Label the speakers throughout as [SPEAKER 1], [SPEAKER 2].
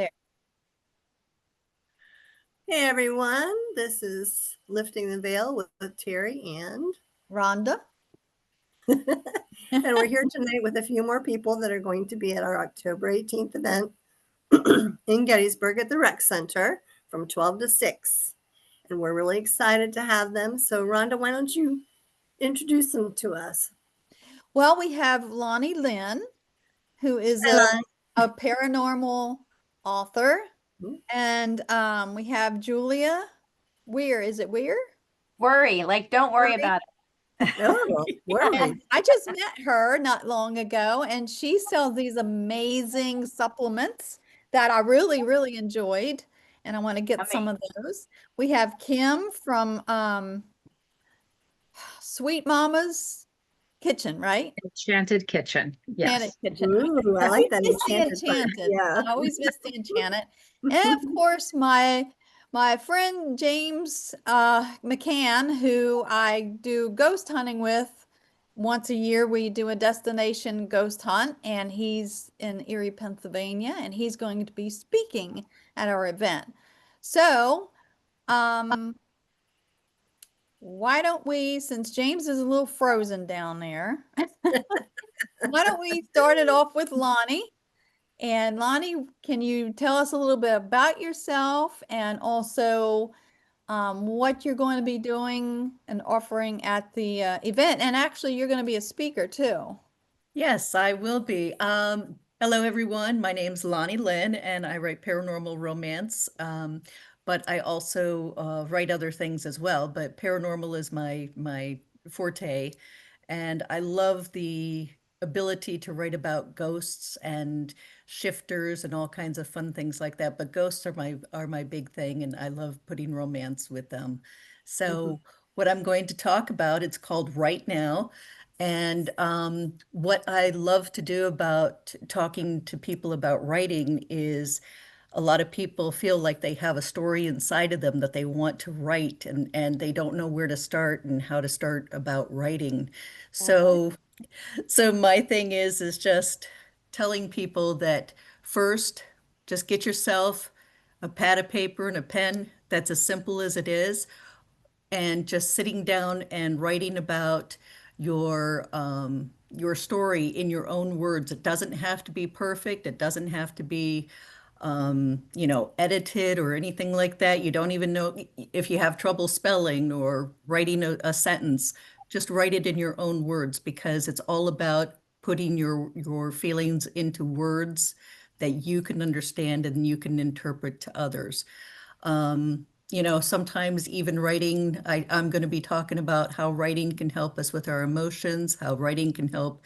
[SPEAKER 1] There.
[SPEAKER 2] Hey everyone, this is Lifting the Veil with Terry and
[SPEAKER 1] Rhonda.
[SPEAKER 2] and we're here tonight with a few more people that are going to be at our October 18th event in Gettysburg at the Rec Center from 12 to 6. And we're really excited to have them. So Rhonda, why don't you introduce them to us?
[SPEAKER 1] Well, we have Lonnie Lynn, who is
[SPEAKER 2] Hello.
[SPEAKER 1] a paranormal author. And we have Julia Weir. Is it Weir?
[SPEAKER 3] Worry, like don't worry about it.
[SPEAKER 2] Oh, worry.
[SPEAKER 1] I just met her not long ago, and she sells these amazing supplements that I really, really enjoyed. And I want to get some of those. We have Kim from Sweet Mama's Kitchen, right?
[SPEAKER 4] Enchanted Kitchen.
[SPEAKER 1] Enchanted
[SPEAKER 4] Yes.
[SPEAKER 1] Kitchen.
[SPEAKER 2] Ooh, I like that
[SPEAKER 1] Miss the
[SPEAKER 2] enchanted part.
[SPEAKER 1] Enchanted.
[SPEAKER 2] Yeah.
[SPEAKER 1] I always miss the Enchanted. And of course, my friend James McCann, who I do ghost hunting with. Once a year, we do a destination ghost hunt, and he's in Erie, Pennsylvania, and he's going to be speaking at our event. So, why don't we, since James is a little frozen down there, why don't we start it off with Lonnie? And Lonnie, can you tell us a little bit about yourself and also what you're going to be doing and offering at the event? And actually, you're going to be a speaker too.
[SPEAKER 5] Yes, I will be. Hello, everyone. My name's Lonnie Lynn, and I write paranormal romance. But I also write other things as well. But paranormal is my forte, and I love the ability to write about ghosts and shifters and all kinds of fun things like that. But ghosts are my big thing, and I love putting romance with them. So what I'm going to talk about, it's called Right Now. And what I love to do about talking to people about writing is a lot of people feel like they have a story inside of them that they want to write and they don't know where to start and how to start about writing. So so my thing is just telling people that first, just get yourself a pad of paper and a pen. That's as simple as it is, and just sitting down and writing about your story in your own words. It doesn't have to be perfect. It doesn't have to be edited or anything like that. You don't even know if you have trouble spelling or writing a sentence. Just write it in your own words because it's all about putting your feelings into words that you can understand and you can interpret to others. Sometimes even writing, I'm going to be talking about how writing can help us with our emotions, how writing can help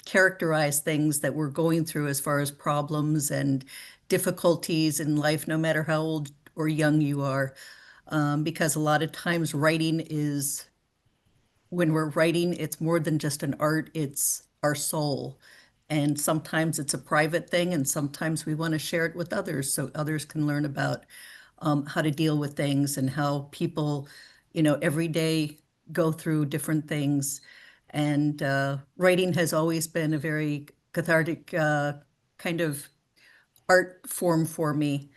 [SPEAKER 5] characterize things that we're going through as far as problems and difficulties in life, no matter how old or young you are. Because a lot of times writing is, when we're writing, it's more than just an art, it's our soul. And sometimes it's a private thing, and sometimes we want to share it with others so others can learn about how to deal with things and how people, every day go through different things. And writing has always been a very cathartic kind of art form for me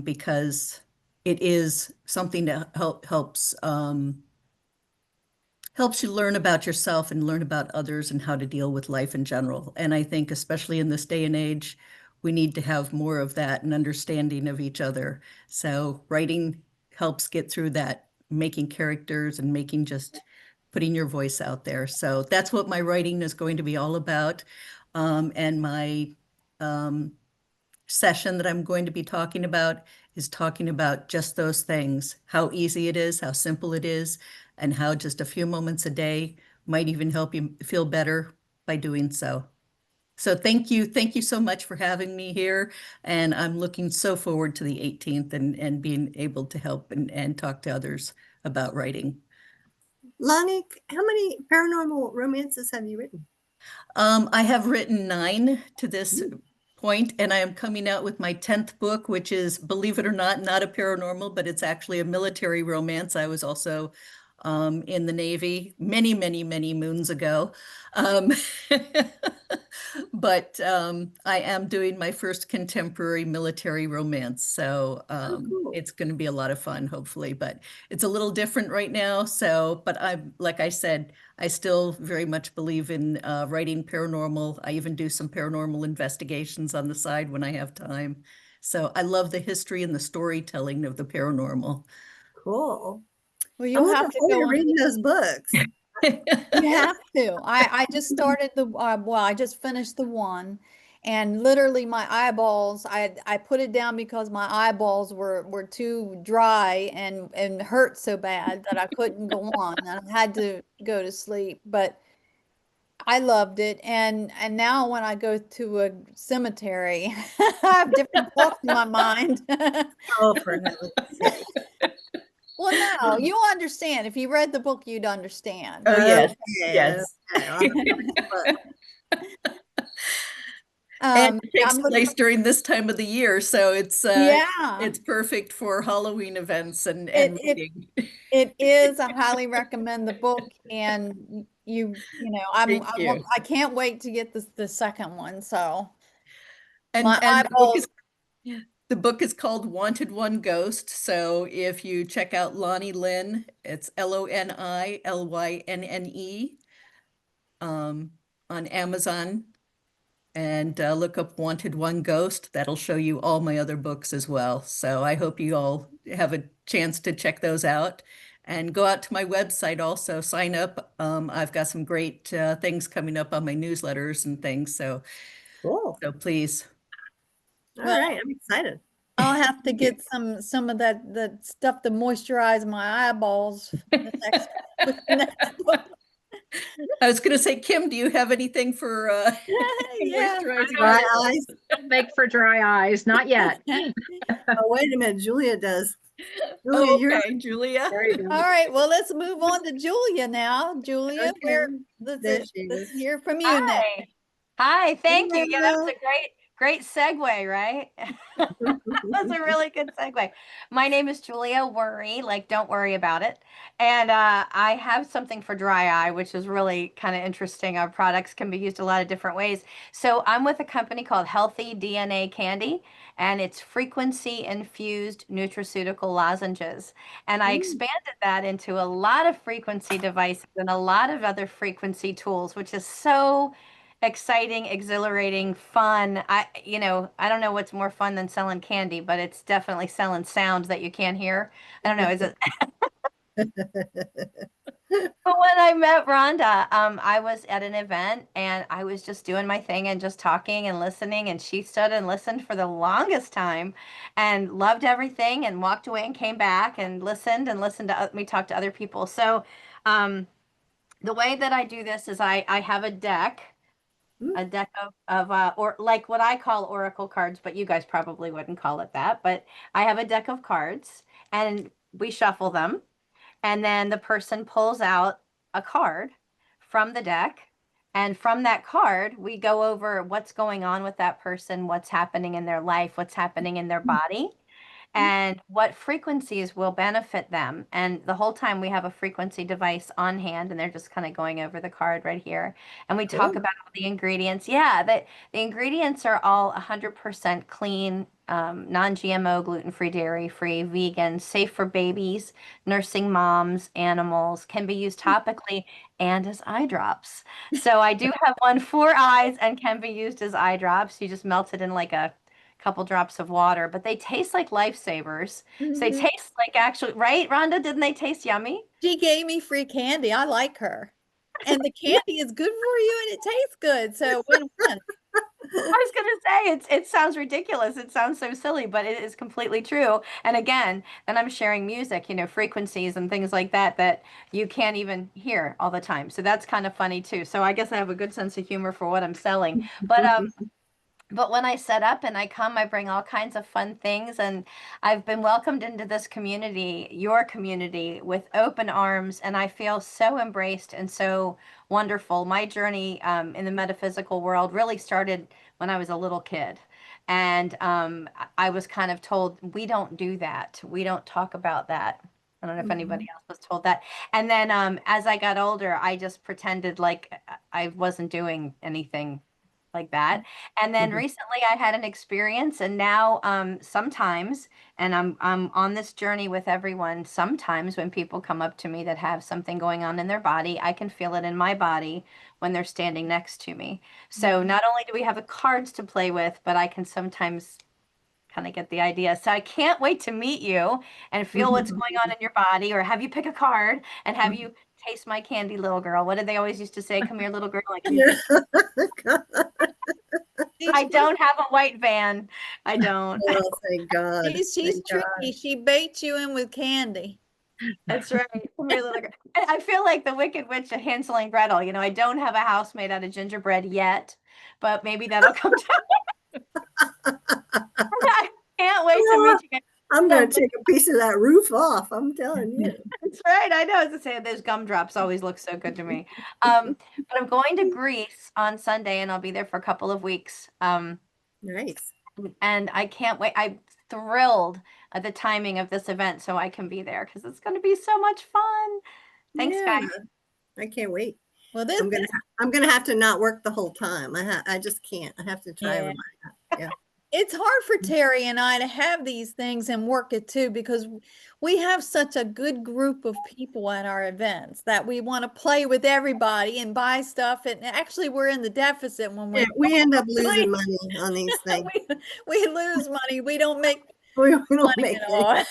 [SPEAKER 5] because it is something that helps you learn about yourself and learn about others and how to deal with life in general. And I think, especially in this day and age, we need to have more of that and understanding of each other. So writing helps get through that, making characters and making just putting your voice out there. So that's what my writing is going to be all about. And my um, session that I'm going to be talking about is talking about just those things, how easy it is, how simple it is, and how just a few moments a day might even help you feel better by doing so. So thank you. Thank you so much for having me here. And I'm looking so forward to the 18th and being able to help and talk to others about writing.
[SPEAKER 2] Lonnie, how many paranormal romances have you written?
[SPEAKER 5] I have written 9 to this point, and I am coming out with my 10th book, which is, believe it or not a paranormal, but it's actually a military romance. I was also in the Navy many, many, many moons ago. Um, But I am doing my first contemporary military romance, so
[SPEAKER 2] cool.
[SPEAKER 5] it's going to be a lot of fun, hopefully. But it's a little different right now. So, but like I said, I still very much believe in writing paranormal. I even do some paranormal investigations on the side when I have time. So I love the history and the storytelling of the paranormal.
[SPEAKER 2] Cool.
[SPEAKER 1] Well,
[SPEAKER 2] I'm
[SPEAKER 1] you'll
[SPEAKER 2] looking
[SPEAKER 1] have to
[SPEAKER 2] forward
[SPEAKER 1] go
[SPEAKER 2] to
[SPEAKER 1] on.
[SPEAKER 2] reading those books.
[SPEAKER 1] You have to. I just started the well, I just finished the one, and literally my eyeballs, I put it down because my eyeballs were too dry and hurt so bad that I couldn't go on, and I had to go to sleep. But I loved it, and now when I go to a cemetery, I have different thoughts in my mind.
[SPEAKER 2] Oh, for heaven's sake.
[SPEAKER 1] Well, no, you understand. If you read the book, you'd understand.
[SPEAKER 5] Oh, yes,
[SPEAKER 2] Okay,
[SPEAKER 5] yes.
[SPEAKER 2] okay. I'll have to read the book.
[SPEAKER 5] And it takes
[SPEAKER 1] I'm looking,
[SPEAKER 5] place during this time of the year, so
[SPEAKER 1] yeah,
[SPEAKER 5] it's perfect for Halloween events
[SPEAKER 1] it
[SPEAKER 5] and
[SPEAKER 1] it
[SPEAKER 5] reading.
[SPEAKER 1] it is. I highly recommend the book, and you know,
[SPEAKER 5] Thank you.
[SPEAKER 1] I can't wait to get the second one. So my
[SPEAKER 5] And
[SPEAKER 1] eyeballs,
[SPEAKER 5] the book is called Wanted One Ghost. So if you check out Lonnie Lynn, it's LONILYNNE um, on Amazon and look up Wanted One Ghost. That'll show you all my other books as well. So I hope you all have a chance to check those out and go out to my website also, sign up. I've got some great things coming up on my newsletters and things.
[SPEAKER 2] Cool.
[SPEAKER 5] So please.
[SPEAKER 2] All
[SPEAKER 1] well,
[SPEAKER 2] right. I'm excited.
[SPEAKER 1] I'll have to get some of that stuff to moisturize my eyeballs the next with the next book.
[SPEAKER 5] I was going to say, Kim, do you have anything for
[SPEAKER 1] Yeah.
[SPEAKER 5] moisturizing
[SPEAKER 2] Dry
[SPEAKER 5] your
[SPEAKER 2] eyes.
[SPEAKER 4] Don't make for dry eyes, not yet.
[SPEAKER 2] Oh, wait a minute. Julia does. Julia,
[SPEAKER 5] Oh,
[SPEAKER 2] you're
[SPEAKER 5] okay, Julia.
[SPEAKER 4] There you
[SPEAKER 1] All
[SPEAKER 4] go.
[SPEAKER 1] right, well, let's move on to Julia now. Julia,
[SPEAKER 2] okay. There
[SPEAKER 1] let's
[SPEAKER 2] she
[SPEAKER 1] let's
[SPEAKER 2] is.
[SPEAKER 1] hear from you now.
[SPEAKER 3] Hi. Hi, thank you. Yeah, that was
[SPEAKER 2] Hello.
[SPEAKER 3] a great segue, right? That's a really good segue. My name is Julia Worry, like don't worry about it. And I have something for dry eye, which is really kind of interesting. Our products can be used a lot of different ways. So I'm with a company called Healthy DNA Candy, and it's frequency infused nutraceutical lozenges. And I
[SPEAKER 2] Mm,
[SPEAKER 3] expanded that into a lot of frequency devices and a lot of other frequency tools, which is so exciting, exhilarating, fun. I don't know what's more fun than selling candy, but it's definitely selling sounds that you can't hear. I don't know. Is it? But when I met Rhonda, I was at an event and I was just doing my thing and just talking and listening. And she stood and listened for the longest time and loved everything and walked away and came back and listened to me talk to other people. So, the way that I do this is I have
[SPEAKER 2] mm,
[SPEAKER 3] a deck of or like what I call oracle cards, but you guys probably wouldn't call it that. But I have a deck of cards and we shuffle them, and then the person pulls out a card from the deck. And from that card, we go over what's going on with that person, what's happening in their life, what's happening in their
[SPEAKER 2] mm,
[SPEAKER 3] body,
[SPEAKER 2] mm.
[SPEAKER 3] and what frequencies will benefit them. And the whole time we have a frequency device on hand, and they're just kind of going over the card right here. And we talk
[SPEAKER 2] Cool.
[SPEAKER 3] about all the ingredients. Yeah, the ingredients are all 100% clean, non-GMO, gluten-free, dairy-free, vegan, safe for babies, nursing moms, animals, can be used topically and as eye drops. So I do have one for eyes and can be used as eye drops. You just melt it in like a couple drops of water, but they taste like lifesavers. So they
[SPEAKER 1] Mhm.
[SPEAKER 3] taste like actually, right, Rhonda? Didn't they taste yummy?
[SPEAKER 1] She gave me free candy. I like her. And the candy is good for you and it tastes good. So win-win.
[SPEAKER 3] I was gonna say it sounds ridiculous. It sounds so silly, but it is completely true. And again, then I'm sharing music, frequencies and things like that that you can't even hear all the time. So that's kind of funny too. So I guess I have a good sense of humor for what I'm selling. But when I set up and I come, I bring all kinds of fun things. And I've been welcomed into this community, your community, with open arms. And I feel so embraced and so wonderful. My journey in the metaphysical world really started when I was a little kid. And I was kind of told, we don't do that. We don't talk about that. I don't know if anybody
[SPEAKER 2] Mhm.
[SPEAKER 3] else was told that. And then as I got older, I just pretended like I wasn't doing anything like that. And then
[SPEAKER 2] Mhm.
[SPEAKER 3] recently I had an experience, and now sometimes, and I'm on this journey with everyone, sometimes when people come up to me that have something going on in their body, I can feel it in my body when they're standing next to me. So not only do we have the cards to play with, but I can sometimes kind of get the idea. So I can't wait to meet you and feel what's going on in your body, or have you pick a card and have you taste my candy, little girl. What did they always used to say? Come here, little girl. Like,
[SPEAKER 2] Yeah.
[SPEAKER 3] I don't have a white van. I don't.
[SPEAKER 2] Oh, thank God.
[SPEAKER 1] She's
[SPEAKER 2] Thank God.
[SPEAKER 1] tricky. She baits you in with candy.
[SPEAKER 3] That's right. Come here, little girl. I feel like the Wicked Witch of Hansel and Gretel. You know, I don't have a house made out of gingerbread yet, but maybe that'll come down. I can't wait to meet you guys.
[SPEAKER 2] I'm going to take a piece of that roof off. I'm telling you.
[SPEAKER 3] That's right. I know. As I say, those gumdrops always look so good to me. But I'm going to Greece on Sunday, and I'll be there for a couple of weeks.
[SPEAKER 2] Nice.
[SPEAKER 3] And I can't wait. I'm thrilled at the timing of this event so I can be there because it's going to be so much fun. Thanks,
[SPEAKER 2] Yeah,
[SPEAKER 3] guys.
[SPEAKER 2] I can't wait.
[SPEAKER 1] Well, this
[SPEAKER 2] I'm gonna have to not work the whole time. I just can't. I have to try.
[SPEAKER 1] Yeah.
[SPEAKER 2] Yeah.
[SPEAKER 1] it's hard for Terri and I to have these things and work it too because we have such a good group of people at our events that we want to play with everybody and buy stuff. And actually, we're in the deficit when
[SPEAKER 2] Yeah,
[SPEAKER 1] we
[SPEAKER 2] we end up losing money on these things.
[SPEAKER 1] we lose money. We don't make
[SPEAKER 2] We don't
[SPEAKER 1] money
[SPEAKER 2] make
[SPEAKER 1] at
[SPEAKER 2] any.
[SPEAKER 1] all.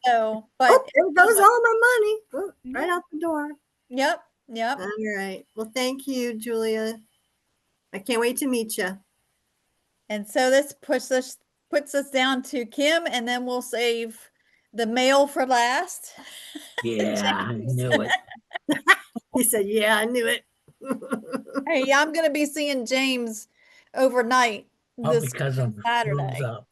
[SPEAKER 1] So, but
[SPEAKER 2] Oh, there goes all my money. Oh, right out the door.
[SPEAKER 1] yep.
[SPEAKER 2] All right. Well, thank you, Julia. I can't wait to meet you.
[SPEAKER 1] And so this puts us down to Kim, and then we'll save the mail for last.
[SPEAKER 6] Yeah, I
[SPEAKER 1] James.
[SPEAKER 6] knew it.
[SPEAKER 2] He said, "Yeah, I knew it."
[SPEAKER 1] Hey, I'm going to be seeing James overnight
[SPEAKER 6] All
[SPEAKER 1] this
[SPEAKER 6] because of
[SPEAKER 1] Saturday.
[SPEAKER 6] Rules Up.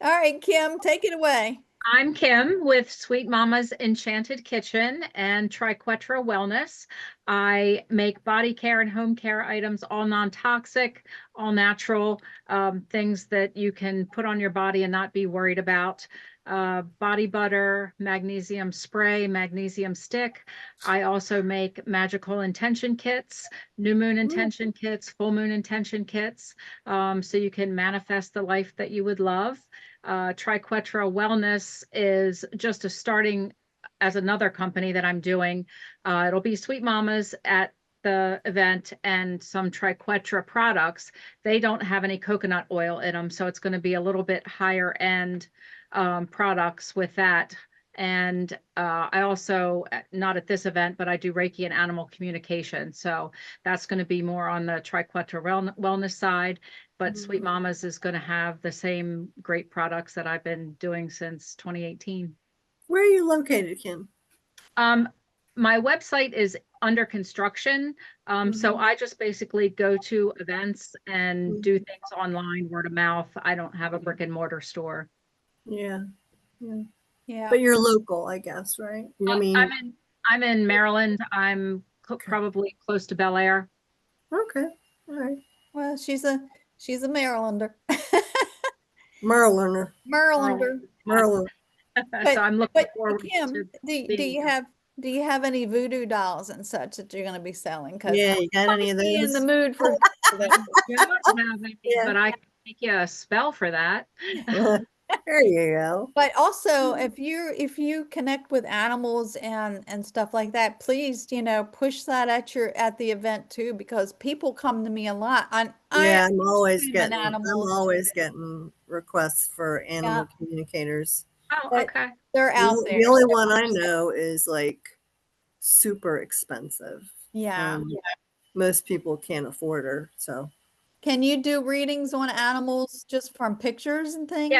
[SPEAKER 1] All right, Kim, take it away.
[SPEAKER 4] I'm Kim with Sweet Mama's Enchanted Kitchen and Triquetra Wellness. I make body care and home care items, all non-toxic, all natural, things that you can put on your body and not be worried about. Body butter, magnesium spray, magnesium stick. I also make magical intention kits, new moon intention kits, full moon intention kits, so you can manifest the life that you would love. Triquetra Wellness is just a starting as another company that I'm doing. It'll be Sweet Mamas at the event and some Triquetra products. They don't have any coconut oil in them, so it's going to be a little bit higher end products with that. And I also, not at this event, but I do Reiki and animal communication. So that's going to be more on the Triquetra wellness side. But Sweet Mamas is going to have the same great products that I've been doing since 2018.
[SPEAKER 2] Where are you located, Kim?
[SPEAKER 4] My website is under construction. So I just basically go to events and do things online, word of mouth. I don't have a brick and mortar store.
[SPEAKER 2] Yeah.
[SPEAKER 1] Yeah.
[SPEAKER 2] But you're local, I guess, right? I mean,
[SPEAKER 4] I'm in Maryland. I'm probably close to Bel Air.
[SPEAKER 2] okay. All right.
[SPEAKER 1] Well, she's a Marylander.
[SPEAKER 2] Marylander.
[SPEAKER 1] Marylander.
[SPEAKER 2] Maryland.
[SPEAKER 4] So I'm looking
[SPEAKER 1] But
[SPEAKER 4] forward
[SPEAKER 1] Kim,
[SPEAKER 4] to
[SPEAKER 1] do you have any voodoo dolls and such that you're going to be selling? Because
[SPEAKER 2] Yeah, you got any of
[SPEAKER 1] be in the
[SPEAKER 2] those?
[SPEAKER 1] mood for those.
[SPEAKER 4] I don't have any,
[SPEAKER 2] Yeah.
[SPEAKER 4] but I can make you a spell for that.
[SPEAKER 2] There you go.
[SPEAKER 1] But also, if you connect with animals and stuff like that, please, push that at the event too, because people come to me a lot.
[SPEAKER 2] Yeah, I'm always
[SPEAKER 1] I'm
[SPEAKER 2] getting
[SPEAKER 1] animal
[SPEAKER 2] requests for animal communicators.
[SPEAKER 4] Oh,
[SPEAKER 1] But
[SPEAKER 4] okay.
[SPEAKER 1] they're out
[SPEAKER 2] The
[SPEAKER 1] there.
[SPEAKER 2] only one I know is like super expensive.
[SPEAKER 1] Yeah.
[SPEAKER 2] And most people can't afford her. So
[SPEAKER 1] Can you do readings on animals just from pictures and things?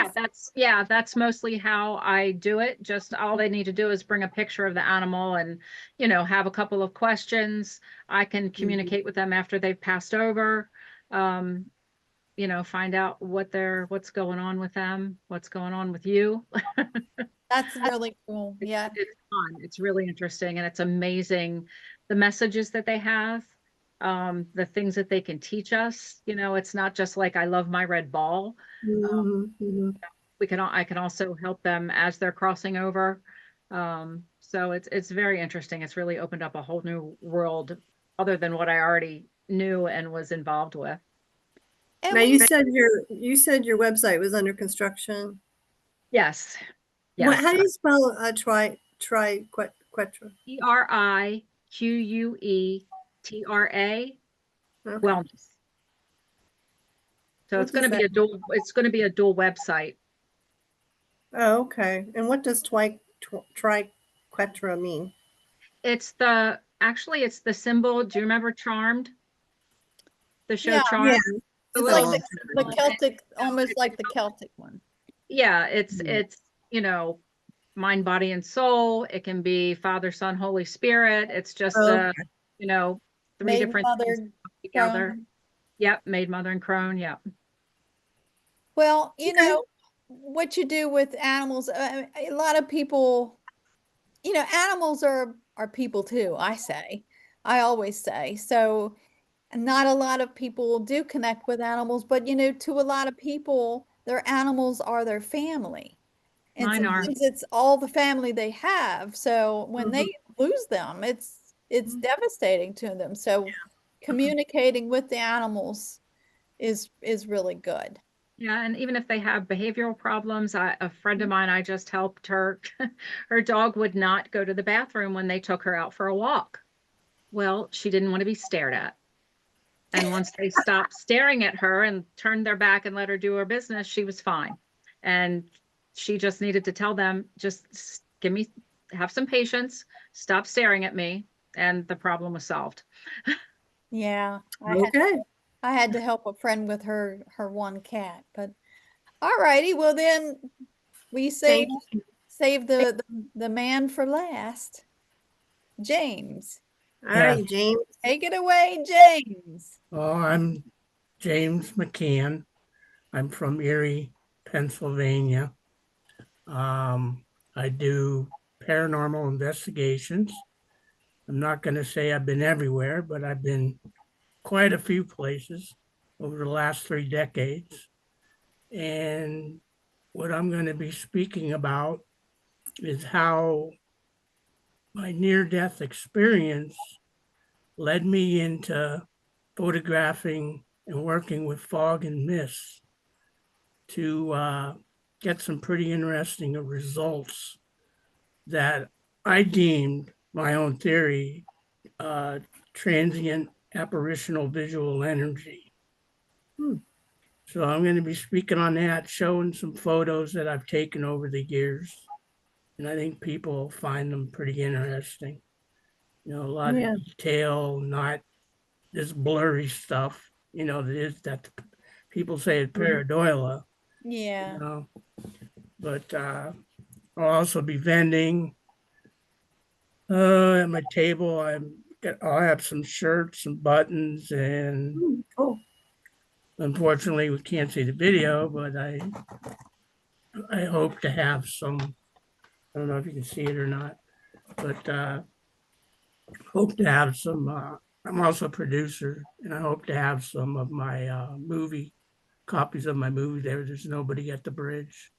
[SPEAKER 4] Yeah, that's mostly how I do it. Just all they need to do is bring a picture of the animal and, have a couple of questions. I can communicate with them after they've passed over. Find out what's going on with them, what's going on with you.
[SPEAKER 1] That's really cool. Yeah.
[SPEAKER 4] It's fun. It's really interesting, and it's amazing the messages that they have, the things that they can teach us. It's not just like I love my red ball. I can also help them as they're crossing over. So it's very interesting. It's really opened up a whole new world other than what I already knew and was involved with.
[SPEAKER 1] And
[SPEAKER 2] Now
[SPEAKER 1] we,
[SPEAKER 2] you said your website was under construction.
[SPEAKER 4] Yes.
[SPEAKER 2] What?
[SPEAKER 4] Yes.
[SPEAKER 2] How do you spell Quetra?
[SPEAKER 4] TRIQUETRA
[SPEAKER 2] Okay.
[SPEAKER 4] wellness. So
[SPEAKER 2] What
[SPEAKER 4] it's going to
[SPEAKER 2] does
[SPEAKER 4] be a dual. It's going to be a dual website.
[SPEAKER 2] Oh, okay. And what does Triquetra mean?
[SPEAKER 4] It's actually it's the symbol. Do you remember Charmed? The show
[SPEAKER 1] yeah,
[SPEAKER 4] Charmed.
[SPEAKER 2] Yeah.
[SPEAKER 1] it's
[SPEAKER 2] a
[SPEAKER 1] like
[SPEAKER 2] long
[SPEAKER 1] the,
[SPEAKER 2] time
[SPEAKER 1] the
[SPEAKER 2] ago.
[SPEAKER 1] Celtic, almost like the Celtic one.
[SPEAKER 4] Yeah, it's
[SPEAKER 2] Mhm.
[SPEAKER 4] you know, mind, body, and soul. It can be Father, Son, Holy Spirit. It's just
[SPEAKER 2] Okay.
[SPEAKER 4] you know, three
[SPEAKER 1] Maid,
[SPEAKER 4] different things
[SPEAKER 1] mother,
[SPEAKER 4] together.
[SPEAKER 1] crone.
[SPEAKER 4] Yep, maid, mother, and crone. Yep.
[SPEAKER 1] Well, you
[SPEAKER 2] Okay.
[SPEAKER 1] know, what you do with animals, a lot of people, you know, animals are people too, I say. I always say. So, not a lot of people do connect with animals, but you know, to a lot of people, their animals are their family. And
[SPEAKER 4] Mine are.
[SPEAKER 1] sometimes it's all the family they have. So when they
[SPEAKER 2] Mhm.
[SPEAKER 1] lose them, it's devastating to them. So communicating with the animals is really good.
[SPEAKER 4] Yeah, and even if they have behavioral problems, a friend of mine, I just helped her. Her dog would not go to the bathroom when they took her out for a walk. Well, she didn't want to be stared at. And once they stopped staring at her and turned their back and let her do her business, she was fine. And she just needed to tell them, just have some patience, stop staring at me, and the problem was solved.
[SPEAKER 1] Yeah,
[SPEAKER 2] Okay.
[SPEAKER 1] I had to help a friend with her one cat, but all righty. Well, then we
[SPEAKER 2] Thank
[SPEAKER 1] save the man for last. James,
[SPEAKER 2] All
[SPEAKER 6] Yeah.
[SPEAKER 2] right, James.
[SPEAKER 1] take it away, James.
[SPEAKER 6] Oh, I'm James McCann. I'm from Erie, Pennsylvania. I do paranormal investigations. I'm not going to say I've been everywhere, but I've been quite a few places over the last 3 decades. And what I'm going to be speaking about is how my near death experience led me into photographing and working with fog and mist to get some pretty interesting results that I deemed my own theory transient apparitional visual energy.
[SPEAKER 2] Hmm.
[SPEAKER 6] So I'm going to be speaking on that, showing some photos that I've taken over the years. And I think people find them pretty interesting. You know, a lot
[SPEAKER 2] Yeah.
[SPEAKER 6] of detail, not this blurry stuff, that people say it's pareidolia,
[SPEAKER 1] Yeah.
[SPEAKER 6] but I'll also be vending at my table. I'll have some shirts, some buttons, and
[SPEAKER 2] Cool.
[SPEAKER 6] unfortunately, we can't see the video, but I hope to have some. I don't know if you can see it or not, but hope to have some. I'm also a producer, and I hope to have some of my copies of my movie there. There's nobody at the bridge.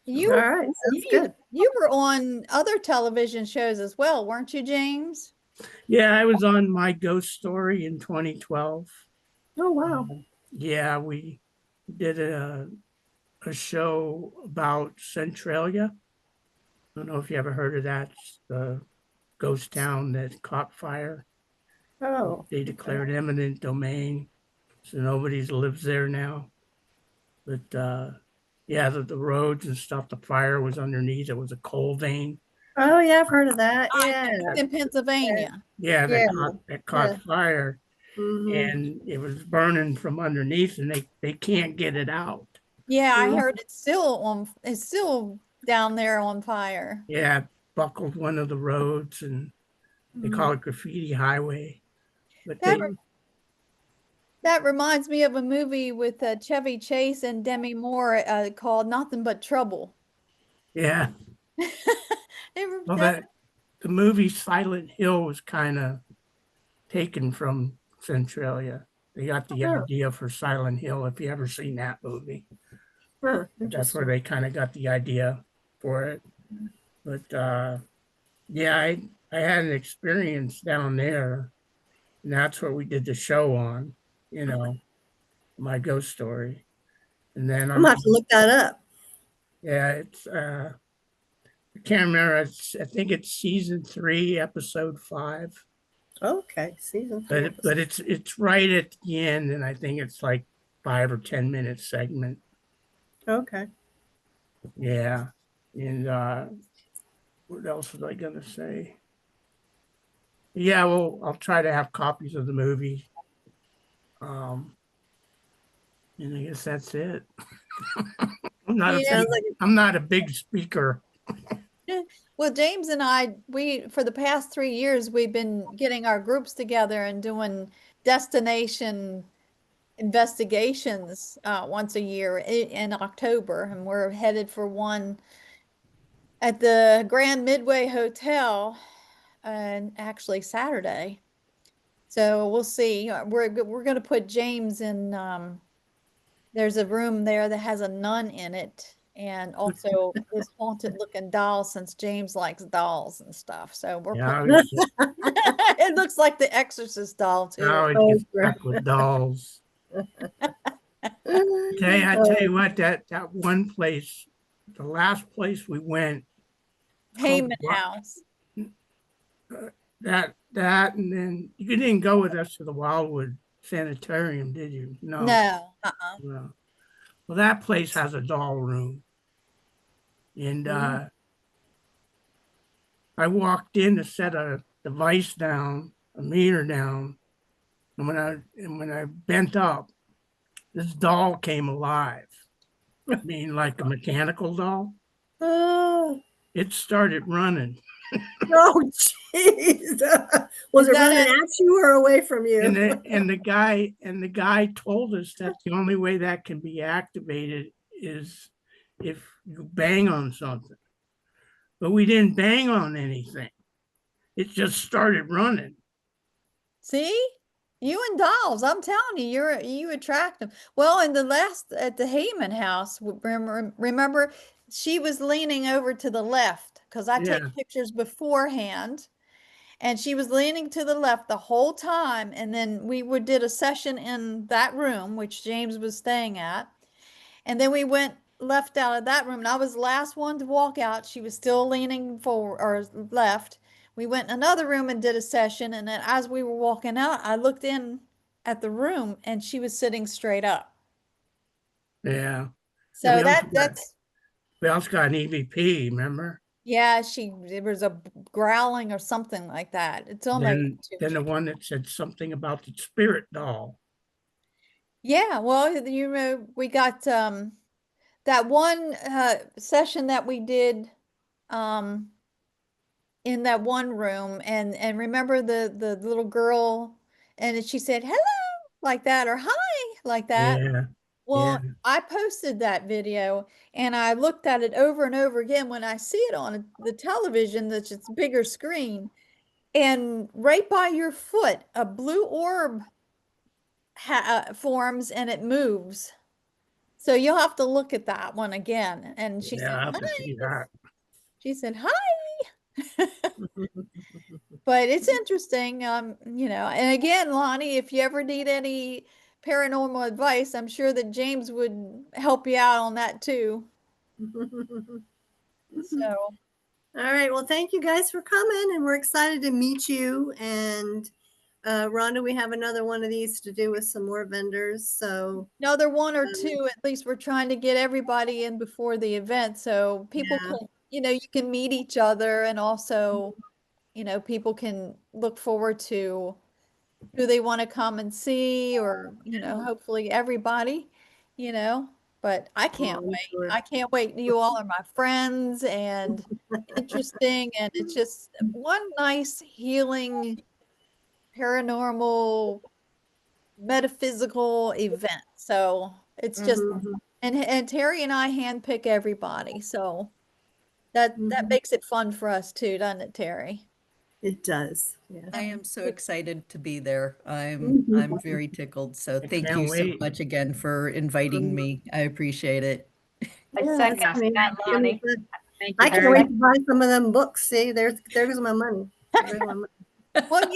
[SPEAKER 1] You
[SPEAKER 2] All right. Sounds
[SPEAKER 1] you
[SPEAKER 2] good.
[SPEAKER 1] you were on other television shows as well, weren't you, James?
[SPEAKER 6] Yeah, I was on My Ghost Story in 2012.
[SPEAKER 2] Oh, wow.
[SPEAKER 6] Yeah, we did a show about Centralia. I don't know if you ever heard of that. It's the ghost town that caught fire.
[SPEAKER 2] Oh,
[SPEAKER 6] They
[SPEAKER 2] okay.
[SPEAKER 6] declared eminent domain, so nobody lives there now. But yeah, the roads and stuff, the fire was underneath. It was a coal vein.
[SPEAKER 2] Oh, yeah, I've heard of that.
[SPEAKER 1] I
[SPEAKER 2] Yeah.
[SPEAKER 1] know, it's in Pennsylvania.
[SPEAKER 6] Yeah,
[SPEAKER 2] Yeah.
[SPEAKER 6] that caught
[SPEAKER 2] Yeah.
[SPEAKER 6] fire,
[SPEAKER 2] Mm-hmm.
[SPEAKER 6] and it was burning from underneath, and they can't get it out.
[SPEAKER 1] Yeah, I
[SPEAKER 2] Mhm.
[SPEAKER 1] heard it's still down there on fire.
[SPEAKER 6] Yeah, it buckled one of the roads, and they call it Graffiti Highway. But
[SPEAKER 1] That
[SPEAKER 6] they,
[SPEAKER 1] that reminds me of a movie with Chevy Chase and Demi Moore called Nothing But Trouble.
[SPEAKER 6] yeah,
[SPEAKER 1] Ever-
[SPEAKER 6] well,
[SPEAKER 1] that-
[SPEAKER 6] the movie Silent Hill was kind of taken from Centralia. They got the
[SPEAKER 2] Oh,
[SPEAKER 6] idea for Silent Hill. If you ever seen that movie,
[SPEAKER 2] huh.
[SPEAKER 6] that's where
[SPEAKER 2] Interesting.
[SPEAKER 6] they kind of got the idea for it. But yeah, I had an experience down there, and that's what we did the show on, you know, my ghost story. And then
[SPEAKER 2] I'm gonna have to look that up.
[SPEAKER 6] yeah, it's I can't remember. I think it's season 3, episode 5.
[SPEAKER 2] Okay, season 3.
[SPEAKER 6] But it's right at the end, and I think it's like 5 or 10 minute segment.
[SPEAKER 2] Okay.
[SPEAKER 6] Yeah, and what else was I gonna say? Yeah, well, I'll try to have copies of the movie. Um, and I guess that's it. I'm not a
[SPEAKER 1] Yeah.
[SPEAKER 6] big,
[SPEAKER 2] Sounds like
[SPEAKER 6] I'm not a big speaker.
[SPEAKER 1] Well, James and I, for the past 3 years, we've been getting our groups together and doing destination investigations once a year in October, and we're headed for one at the Grand Midway Hotel, and actually Saturday. So we'll see. We're going to put James in. There's a room there that has a nun in it, and also this haunted looking doll, since James likes dolls and stuff. So we're
[SPEAKER 6] Yeah,
[SPEAKER 1] putting. It looks like the Exorcist doll
[SPEAKER 6] I
[SPEAKER 1] too.
[SPEAKER 6] always
[SPEAKER 2] Oh,
[SPEAKER 6] get stuck with dolls. I tell you what, that one place, the last place we went, called
[SPEAKER 1] Heyman House.
[SPEAKER 6] that, and then you didn't go with us to the Wildwood Sanitarium, did you? No.
[SPEAKER 1] No.
[SPEAKER 6] No. Well, that place has a doll room, and I walked in to set a device down, a meter down, and when I bent up, this doll came alive. I mean, like a mechanical doll.
[SPEAKER 2] Oh,
[SPEAKER 6] It started running,
[SPEAKER 2] oh, jeez. Was
[SPEAKER 1] Is
[SPEAKER 2] it
[SPEAKER 1] that
[SPEAKER 2] running at you or away from
[SPEAKER 6] and
[SPEAKER 2] you?
[SPEAKER 6] the guy told us that the only way that can be activated is if you bang on something. But we didn't bang on anything. It just started running.
[SPEAKER 1] See? You and dolls, I'm telling you, you attract them. Well, in the last at the Heyman house, remember, she was leaning over to the left because I
[SPEAKER 6] Yeah,
[SPEAKER 1] take pictures beforehand, and she was leaning to the left the whole time. And then did a session in that room, which James was staying at, and then we went left out of that room, and I was the last one to walk out. She was still leaning forward or left. We went in another room and did a session, and then as we were walking out, I looked in at the room and she was sitting straight up.
[SPEAKER 6] yeah. And
[SPEAKER 1] So that's
[SPEAKER 6] we also got an EVP, remember?
[SPEAKER 1] yeah, there was a growling or something like that. It's on my YouTube
[SPEAKER 6] Then the
[SPEAKER 1] channel.
[SPEAKER 6] one that said something about the spirit doll.
[SPEAKER 1] Yeah, well, you know, we got that one session that we did um in that one room, and remember the little girl, and she said hello like that, or hi like that.
[SPEAKER 6] Yeah, yeah,
[SPEAKER 1] Well, I posted that video and I looked at it over and over again when I see it on the television, that's just bigger screen, and right by your foot a blue orb forms and it moves. So you'll have to look at that one again. And she
[SPEAKER 6] yeah.
[SPEAKER 1] said
[SPEAKER 6] I have to
[SPEAKER 1] hi.
[SPEAKER 6] see that.
[SPEAKER 1] She said hi. But it's interesting, you know. And again, Lonnie, if you ever need any paranormal advice, I'm sure that James would help you out on that too. So,
[SPEAKER 2] All right. Well, thank you guys for coming, and we're excited to meet you. And Rhonda, we have another one of these to do with some more vendors. So
[SPEAKER 1] another one or two, at least we're trying to get everybody in before the event so people
[SPEAKER 2] yeah.
[SPEAKER 1] can, you know, you can meet each other, and also, you know, people can look forward to who they want to come and see, or, you know, hopefully everybody, you know, but I can't
[SPEAKER 2] I'm
[SPEAKER 1] wait.
[SPEAKER 2] sure.
[SPEAKER 1] I can't wait. You all are my friends and interesting, and it's just one nice healing paranormal metaphysical event. So it's just,
[SPEAKER 2] Mhm,
[SPEAKER 1] and Terry and I handpick everybody. So that
[SPEAKER 2] mhm.
[SPEAKER 1] makes it fun for us too, doesn't it, Terry?
[SPEAKER 2] It does.
[SPEAKER 5] I
[SPEAKER 2] Yeah.
[SPEAKER 5] am so excited to be there. I'm
[SPEAKER 2] Mhm.
[SPEAKER 5] very tickled. So
[SPEAKER 6] I
[SPEAKER 5] thank
[SPEAKER 6] can't
[SPEAKER 5] you so
[SPEAKER 6] wait.
[SPEAKER 5] much again for inviting me. I appreciate it.
[SPEAKER 3] I
[SPEAKER 2] Yeah,
[SPEAKER 3] second
[SPEAKER 2] I mean,
[SPEAKER 3] that,
[SPEAKER 2] goodness,
[SPEAKER 3] Lonnie.
[SPEAKER 4] Thank
[SPEAKER 2] I
[SPEAKER 4] you
[SPEAKER 2] can't
[SPEAKER 4] very
[SPEAKER 2] wait
[SPEAKER 4] much.
[SPEAKER 2] to buy some of them books. See, there's my money. Everyone,
[SPEAKER 1] Well,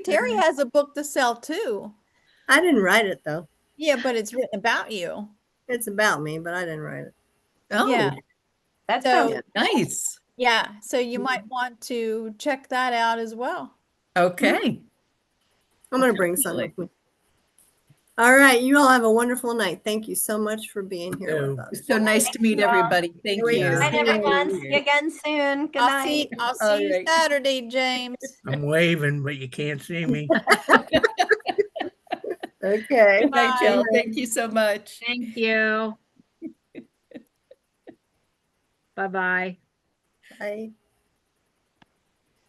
[SPEAKER 1] Terry has a book to sell too.
[SPEAKER 2] I didn't write it though.
[SPEAKER 1] Yeah, but it's written about you.
[SPEAKER 2] It's about me, but I didn't write it.
[SPEAKER 1] Yeah.
[SPEAKER 5] Oh,
[SPEAKER 3] That
[SPEAKER 1] So,
[SPEAKER 3] sounds
[SPEAKER 5] nice.
[SPEAKER 1] yeah, so you might want to check that out as well.
[SPEAKER 5] Okay.
[SPEAKER 2] I'm going to bring some
[SPEAKER 5] Definitely.
[SPEAKER 2] with me. All right. You all have a wonderful night. Thank you so much for being here with
[SPEAKER 6] So-
[SPEAKER 2] us.
[SPEAKER 5] So nice to meet
[SPEAKER 3] you all.
[SPEAKER 5] everybody. Thank
[SPEAKER 2] Wait,
[SPEAKER 5] you.
[SPEAKER 2] yeah.
[SPEAKER 3] Good night, everyone. See you again soon. Good night.
[SPEAKER 1] I'll
[SPEAKER 5] All
[SPEAKER 1] see you
[SPEAKER 5] right.
[SPEAKER 1] Saturday, James.
[SPEAKER 6] I'm waving, but you can't see me.
[SPEAKER 2] Okay.
[SPEAKER 5] Good night,
[SPEAKER 1] Bye.
[SPEAKER 5] Jill. Thank you so much.
[SPEAKER 4] Thank you. Bye-bye.
[SPEAKER 2] Bye.